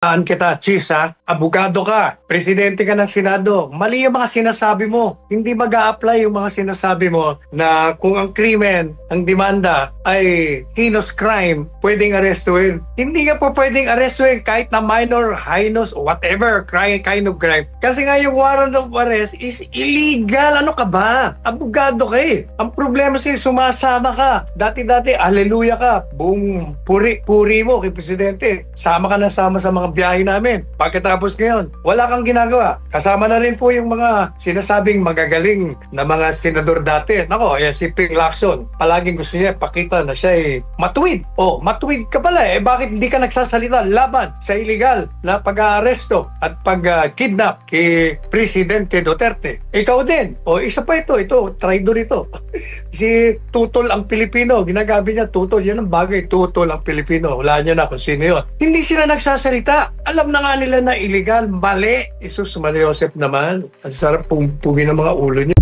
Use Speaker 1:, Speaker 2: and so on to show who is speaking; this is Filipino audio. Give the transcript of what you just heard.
Speaker 1: Kita, Chis, ha? Abogado ka, presidente ka ng Senado. Mali yung mga sinasabi mo. Hindi mag-a-apply yung mga sinasabi mo na kung ang krimen, ang demanda ay heinous crime, pwedeng arestuhin. Hindi ka po pwedeng arestuhin kahit na minor, heinous, whatever kind of crime. Kasi nga yung warrant of arrest is illegal. Ano ka ba? Abogado ka eh. Ang problema sa'yo, sumasama ka. Dati-dati, hallelujah ka. Buong puri mo kay presidente. Sama ka na sama sa mga biyahe namin. Pagkatapos ngayon, wala kang ginagawa. Kasama na rin po yung mga sinasabing magagaling na mga senador dati. Nako, si Ping Lacson, palaging gusto niya pakita na siya ay matuwid. Matuwid ka pala eh. Bakit hindi ka nagsasalita laban sa illegal na pag-aaresto at pag-kidnap kay Presidente Duterte? Ikaw din. Isa pa ito, traidor ito. Si Tutol ang Pilipino, ginagabi niya Tutol. Yan ang bagay, Tutol ang Pilipino. Wala niya na kung sino yun. Hindi sila nagsasalita. Alam na nga nila na illegal, mali. Jesus Maria Joseph naman. Ang sarap pugin ng mga ulo niya.